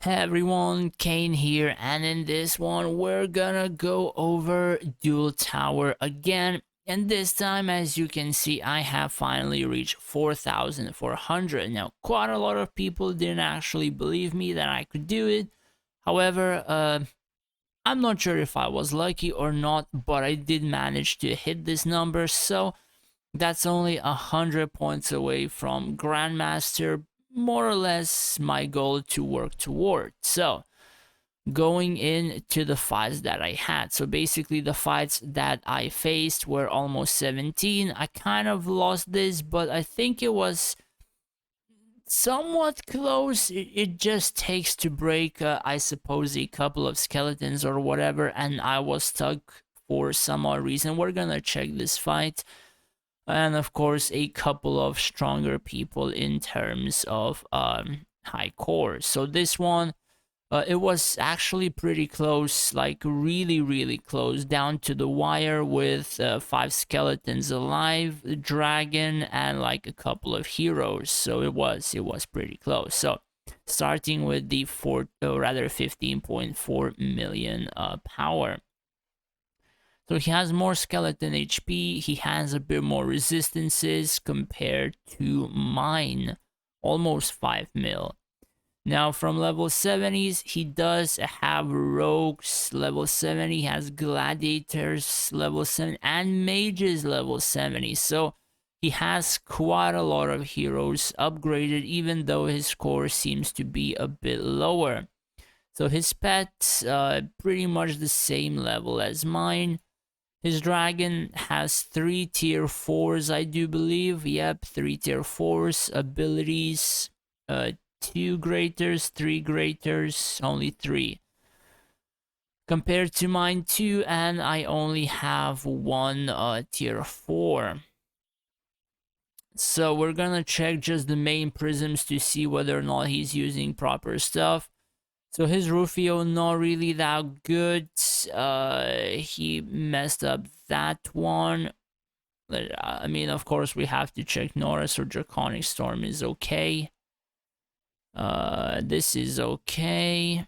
Hey everyone, Kane here, and in this one we're gonna go over Dual Tower again. And this time, as you can see, I have finally reached 4,400. Now, quite a lot of people didn't actually believe me that I could do it. However, I'm not sure if I was lucky or not, but I did manage to hit this number. So that's only 100 points away from Grandmaster, more or less my goal to work toward. So, going into the fights that I had. So, basically, the fights that I faced were almost 17. I kind of lost this, but I think it was somewhat close. It just takes to break, I suppose, a couple of skeletons or whatever, and I was stuck for some odd reason. We're gonna check this fight, and of course a couple of stronger people in terms of high core. So this one, it was actually pretty close, like really close, down to the wire, with 5 skeletons alive, a dragon, and like a couple of heroes. So it was pretty close. So starting with the 15.4 million power. So he has more skeleton HP, he has a bit more resistances compared to mine, almost 5 mil. Now from level 70s, he does have rogues level 70, has gladiators level 7, and mages level 70. So he has quite a lot of heroes upgraded, even though his score seems to be a bit lower. So his pets, pretty much the same level as mine. His dragon has 3 tier 4s, I do believe. Yep, 3 tier 4s. Abilities, 2 graters, 3 graters, only 3. Compared to mine 2, and I only have 1 tier 4. So we're gonna check just the main prisms to see whether or not he's using proper stuff. So his Rufio, not really that good. He messed up that one. I mean, of course, we have to check Norris or Draconic Storm is okay. This is okay.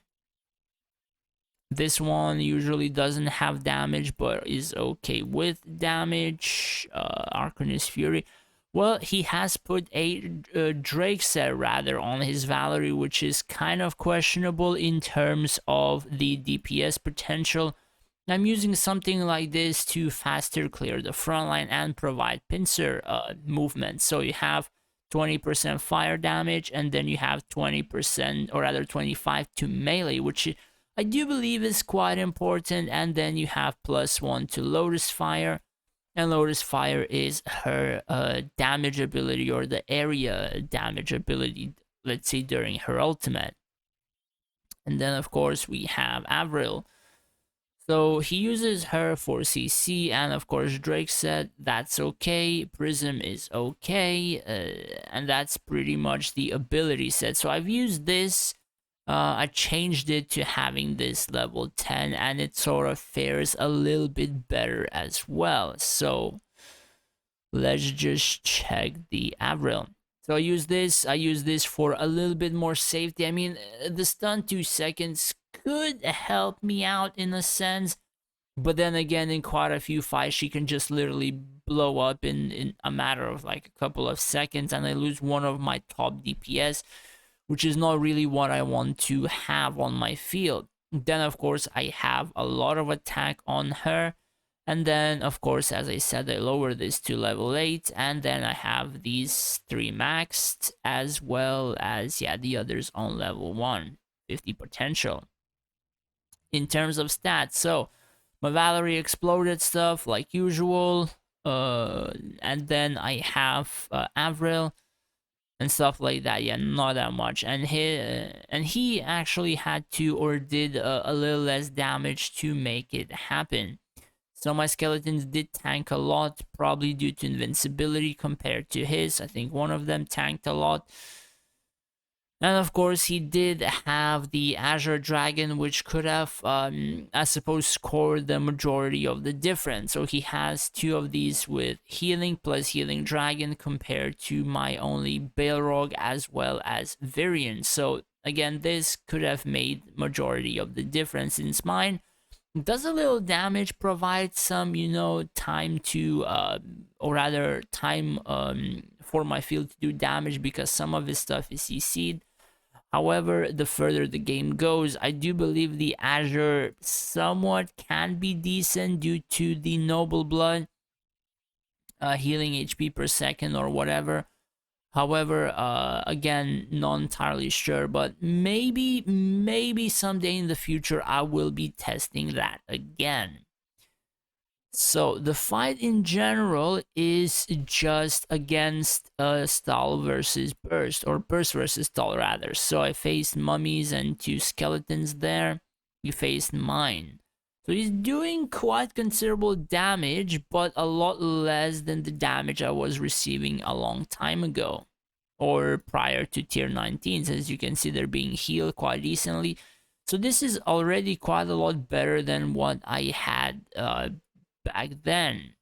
This one usually doesn't have damage, but is okay with damage. Arcanist Fury. Well, he has put a Drake set rather on his Valerie, which is kind of questionable in terms of the DPS potential. I'm using something like this to faster clear the front line and provide pincer movement. So you have 20% fire damage, and then you have 20%, or rather 25 to melee, which I do believe is quite important. And then you have +1 to Lotus Fire, and Lotus Fire is her damage ability, or the area damage ability, let's say during her ultimate. And then of course we have Avril. So he uses her for CC, and of course Drake said that's okay, Prism is okay, and that's pretty much the ability set. So I've used this, I changed it to having this level 10, and it sort of fares a little bit better as well. So let's just check the Avril. So I use this for a little bit more safety. I mean, the stun 2 seconds could help me out in a sense, but then again, in quite a few fights, she can just literally blow up in a matter of like a couple of seconds, and I lose one of my top DPS, which is not really what I want to have on my field. Then of course I have a lot of attack on her, and then of course, as I said, I lower this to level 8, and then I have these 3 maxed, as well as, yeah, the others on level 1, 50 potential. In terms of stats, so my Valerie exploded stuff like usual, and then I have Avril and stuff like that. Yeah, not that much. And he actually had to, or did, a little less damage to make it happen. So my skeletons did tank a lot, probably due to invincibility compared to his. I think one of them tanked a lot. And of course, he did have the Azure Dragon, which could have, I suppose, scored the majority of the difference. So he has 2 of these with healing plus Healing Dragon, compared to my only Balrog as well as Virion. So Again, this could have made majority of the difference, since mine does a little damage, provide some, time to, or rather time, for my field to do damage, because some of his stuff is CC'd. However, the further the game goes, I do believe the Azure somewhat can be decent due to the Noble Blood, healing HP per second or whatever. However, again, not entirely sure, but maybe someday in the future I will be testing that again. So the fight in general is just against stall versus burst, or burst versus stall rather. So I faced mummies and 2 skeletons there. He faced mine. So he's doing quite considerable damage, but a lot less than the damage I was receiving a long time ago, or prior to tier 19s. As you can see, they're being healed quite decently. So this is already quite a lot better than what I had back then.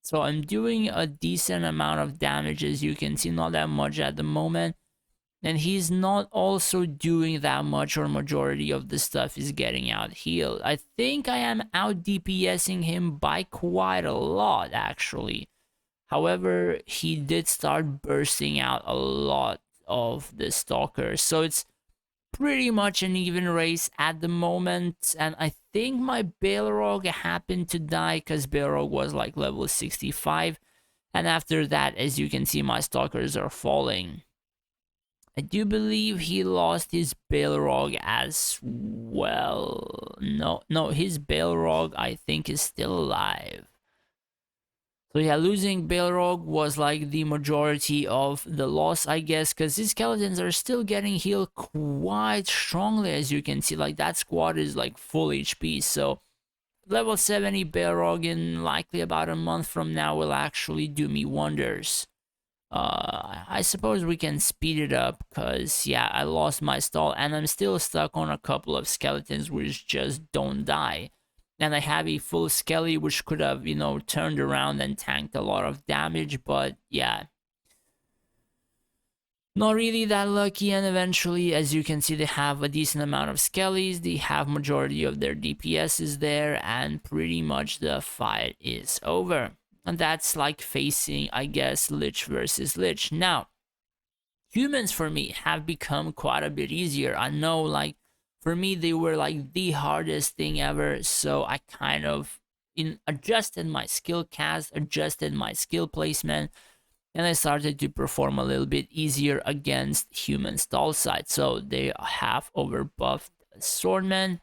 So I'm doing a decent amount of damage, as you can see, not that much at the moment. And he's not also doing that much, or majority of the stuff is getting out healed. I think I am out DPSing him by quite a lot, actually. However, he did start bursting out a lot of the stalkers. So it's pretty much an even race at the moment. And I think my Balrog happened to die because Balrog was like level 65. And after that, as you can see, my stalkers are falling. I do believe he lost his Balrog as well. No, his Balrog I think is still alive. So yeah, losing Balrog was like the majority of the loss, I guess, because his skeletons are still getting healed quite strongly, as you can see. Like, that squad is like full HP, so level 70 Balrog in likely about a month from now will actually do me wonders. I suppose we can speed it up, because yeah, I lost my stall and I'm still stuck on a couple of skeletons which just don't die. And I have a full skelly which could have, turned around and tanked a lot of damage, but yeah, not really that lucky. And eventually, as you can see, they have a decent amount of skellies, they have majority of their DPSs there, and pretty much the fight is over. And that's like facing, I guess, Lich versus Lich. Now, humans for me have become quite a bit easier. I know, like, for me, they were like the hardest thing ever. So I kind of adjusted my skill cast, adjusted my skill placement, and I started to perform a little bit easier against human stall side. So they have overbuffed swordmen.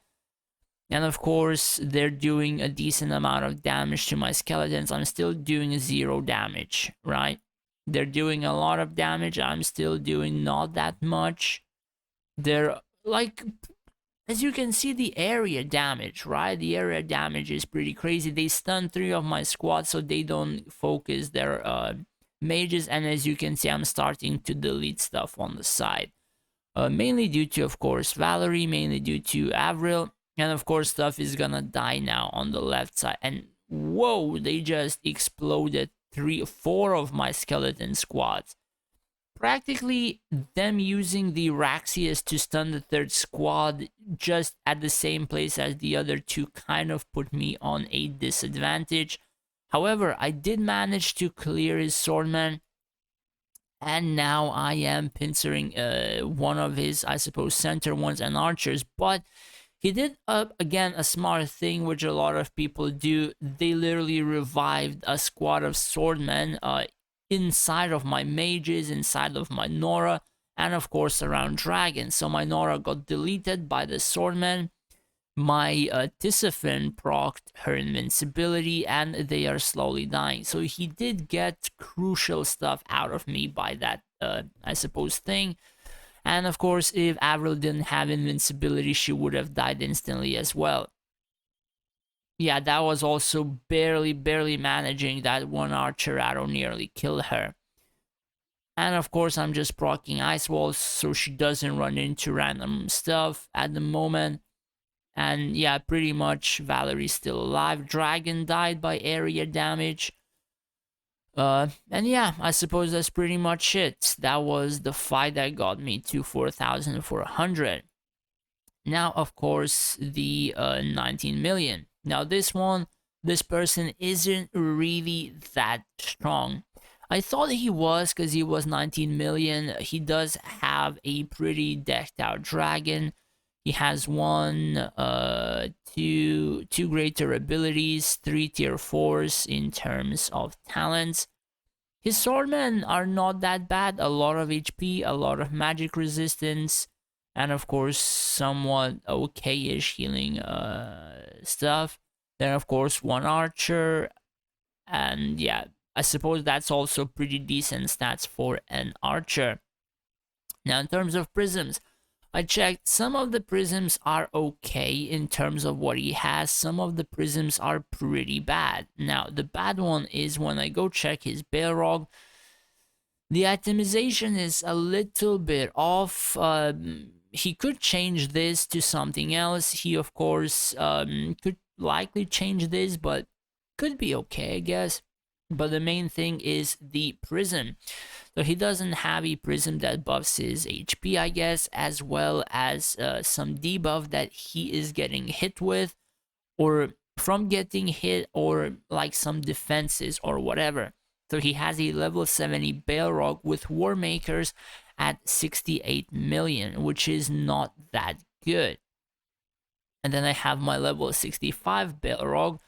And of course, they're doing a decent amount of damage to my skeletons. I'm still doing 0 damage, right? They're doing a lot of damage. I'm still doing not that much. They're like, as you can see, the area damage, right? The area damage is pretty crazy. They stun 3 of my squad, so they don't focus their mages. And as you can see, I'm starting to delete stuff on the side. Mainly due to, of course, Valerie, mainly due to Avril. And of course, stuff is gonna die now on the left side. And whoa, they just exploded 4 of my skeleton squads. Practically them using the Raxius to stun the 3rd squad just at the same place as the other 2 kind of put me on a disadvantage. However, I did manage to clear his swordman. And now I am pincering one of his, I suppose, center ones and archers. But he did, again, a smart thing, which a lot of people do. They literally revived a squad of swordmen inside of my mages, inside of my Nora, and of course around dragons. So my Nora got deleted by the swordmen. My Tisafin procced her invincibility, and they are slowly dying. So he did get crucial stuff out of me by that, I suppose, thing. And of course, if Avril didn't have invincibility, she would have died instantly as well. Yeah, that was also barely managing that one archer arrow nearly killed her. And of course, I'm just proccing ice walls so she doesn't run into random stuff at the moment. And yeah, pretty much Valerie's still alive. Dragon died by area damage. And yeah, I suppose that's pretty much it. That was the fight that got me to 4,400. Now, of course, the 19 million. Now, this one, this person isn't really that strong. I thought he was because he was 19 million. He does have a pretty decked out dragon. He has two greater abilities, three tier fours in terms of talents. His swordmen are not that bad. A lot of HP, a lot of magic resistance, and of course, somewhat okay-ish healing stuff. Then, of course, one archer, and yeah, I suppose that's also pretty decent stats for an archer. Now, in terms of prisms, I checked. Some of the prisms are okay in terms of what he has. Some of the prisms are pretty bad. Now, the bad one is when I go check his Balrog, the itemization is a little bit off. He could change this to something else. He, of course, could likely change this, but could be okay, I guess. But the main thing is the prism. So he doesn't have a prism that buffs his HP, I guess, as well as some debuff that he is getting hit with, or from getting hit, or like some defenses or whatever. So he has a level 70 Balrog with War Makers at 68 million, which is not that good. And then I have my level 65 Balrog,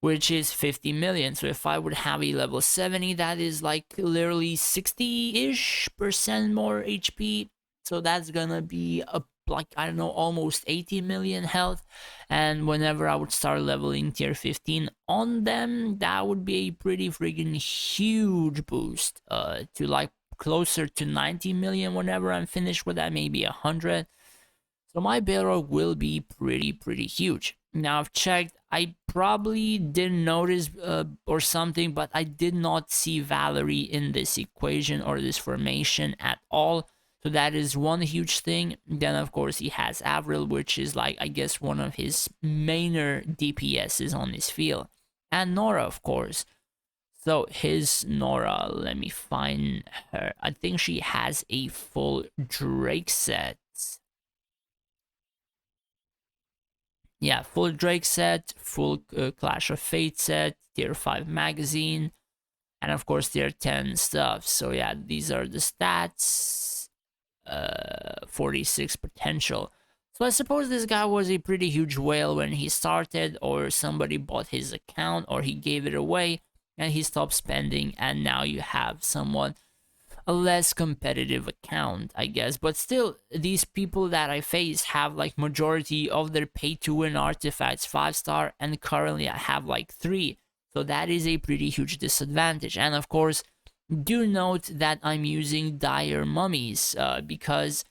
which is 50 million. So if I would have a level 70, that is like literally 60-ish% more HP. So that's gonna be a like, I don't know, almost 80 million health. And whenever I would start leveling tier 15 on them, that would be a pretty friggin' huge boost to like closer to 90 million whenever I'm finished with that, maybe 100. So my Balrog will be pretty huge. Now I've checked, I probably didn't notice or something, but I did not see Valerie in this equation or this formation at all. So that is one huge thing. Then of course he has Avril, which is like, I guess, one of his mainer DPSs on his field. And Nora, of course. So his Nora, let me find her. I think she has a full Drake set. Yeah, full Drake set, full Clash of Fate set, tier 5 magazine, and of course tier 10 stuff. So yeah, these are the stats. 46 potential. So I suppose this guy was a pretty huge whale when he started, or somebody bought his account, or he gave it away and he stopped spending, and now you have someone a less competitive account, I guess. But still, these people that I face have like majority of their pay to win artifacts 5-star, and currently I have like 3. So that is a pretty huge disadvantage. And of course, do note that I'm using dire mummies because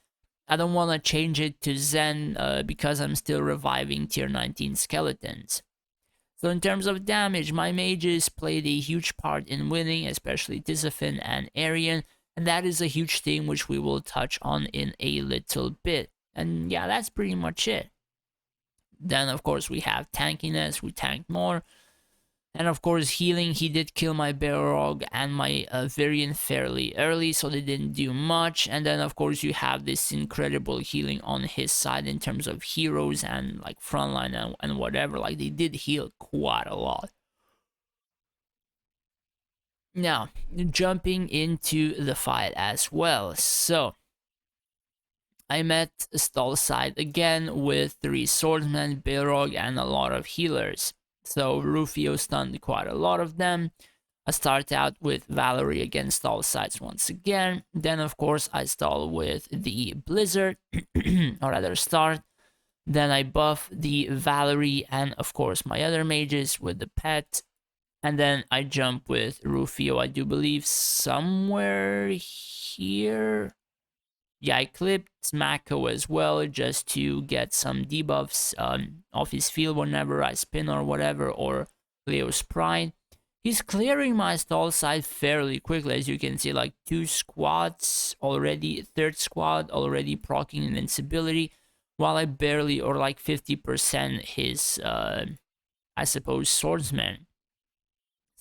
I don't want to change it to Zen because I'm still reviving tier 19 skeletons. So in terms of damage, my mages played a huge part in winning, especially Tisafin and Arian, and that is a huge thing which we will touch on in a little bit. And yeah, that's pretty much it. Then of course we have tankiness, we tanked more. And of course healing, he did kill my Balrog and my Varian fairly early, so they didn't do much. And then of course you have this incredible healing on his side in terms of heroes and like frontline and whatever. Like they did heal quite a lot. Now, jumping into the fight as well. So, I met Stallside again with 3 swordsmen, Balrog, and a lot of healers. So, Rufio stunned quite a lot of them. I start out with Valerie against Stallsides once again. Then, of course, I stall with the Blizzard, or rather start. Then I buff the Valerie and, of course, my other mages with the pet. And then I jump with Rufio, I do believe, somewhere here. Yeah, I clipped Mako as well, just to get some debuffs off his field whenever I spin or whatever, or Leo's Pride. He's clearing my stall side fairly quickly, as you can see, like 2 squads already, 3rd squad already proccing invincibility, while I barely, or like 50% his, I suppose, swordsman.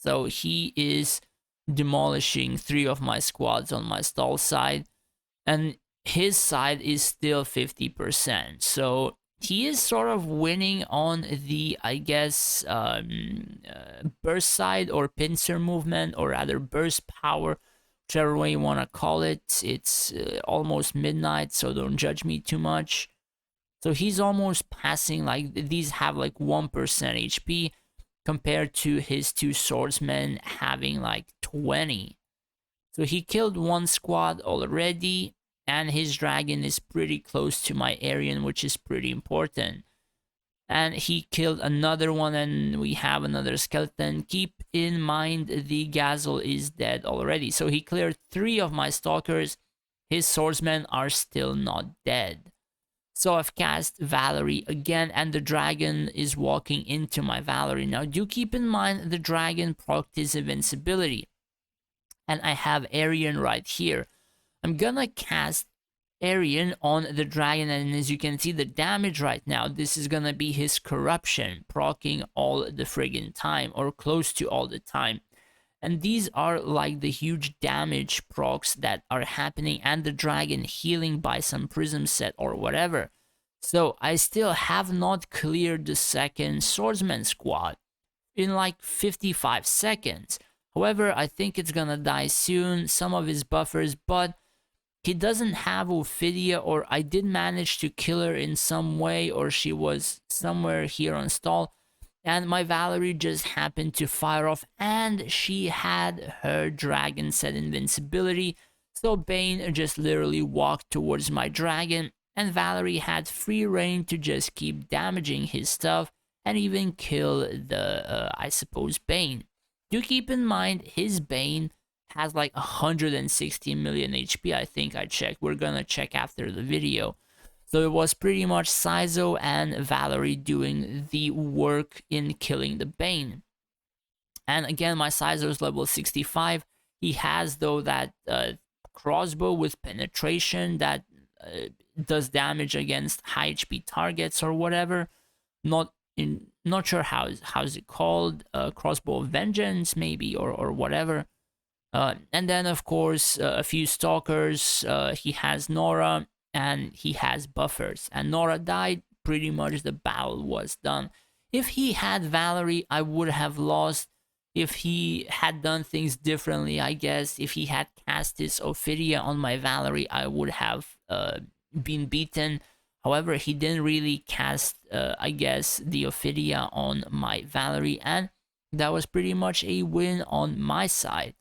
So he is demolishing 3 of my squads on my stall side, and his side is still 50%. So he is sort of winning on the, I guess, burst side or pincer movement, or rather burst power, whichever way you want to call it. It's almost midnight, so don't judge me too much. So he's almost passing, like, these have like 1% HP compared to his 2 swordsmen having like 20. So he killed 1 squad already, and his dragon is pretty close to my Aryan, which is pretty important. And he killed another one, and we have another skeleton. Keep in mind the Gazelle is dead already. So he cleared 3 of my stalkers. His swordsmen are still not dead. So I've cast Valerie again, and the dragon is walking into my Valerie. Now do keep in mind the dragon procced his invincibility, and I have Aryan right here. I'm gonna cast Aryan on the dragon, and as you can see the damage right now, this is gonna be his corruption, proccing all the friggin' time, or close to all the time. And these are like the huge damage procs that are happening, and the dragon healing by some prism set or whatever. So I still have not cleared the second swordsman squad in like 55 seconds. However, I think it's gonna die soon, some of his buffers, but he doesn't have Ophidia, or I did manage to kill her in some way, or she was somewhere here on stall, and my Valerie just happened to fire off, and she had her dragon set invincibility. So Bane just literally walked towards my dragon, and Valerie had free reign to just keep damaging his stuff and even kill the, I suppose, Bane. Do keep in mind his Bane has like 160 million HP, I think I checked. We're gonna check after the video. So it was pretty much Saizo and Valerie doing the work in killing the Bane. And again, my Saizo is level 65. He has, though, that crossbow with penetration that does damage against high HP targets or whatever. Not sure how's it called. Crossbow of Vengeance, maybe, or whatever. And then, of course, a few stalkers. He has Nora, and he has buffers. And Nora died, pretty much the battle was done. If he had Valerie, I would have lost. If he had done things differently, I guess, if he had cast his Ophidia on my Valerie, I would have been beaten. However, he didn't really cast, I guess, the Ophidia on my Valerie, and that was pretty much a win on my side.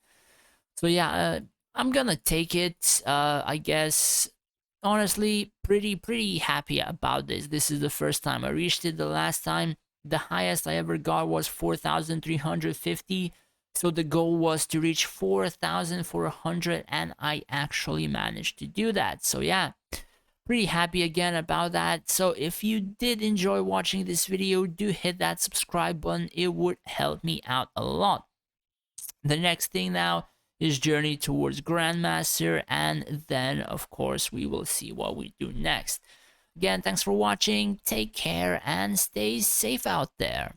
So yeah, I'm gonna take it, I guess. Honestly, pretty happy about this. This is the first time I reached it. The last time, the highest I ever got was 4,350. So the goal was to reach 4,400, and I actually managed to do that. So yeah, pretty happy again about that. So if you did enjoy watching this video, do hit that subscribe button. It would help me out a lot. The next thing now is journey towards Grandmaster, and then of course we will see what we do next. Again, thanks for watching, take care, and stay safe out there.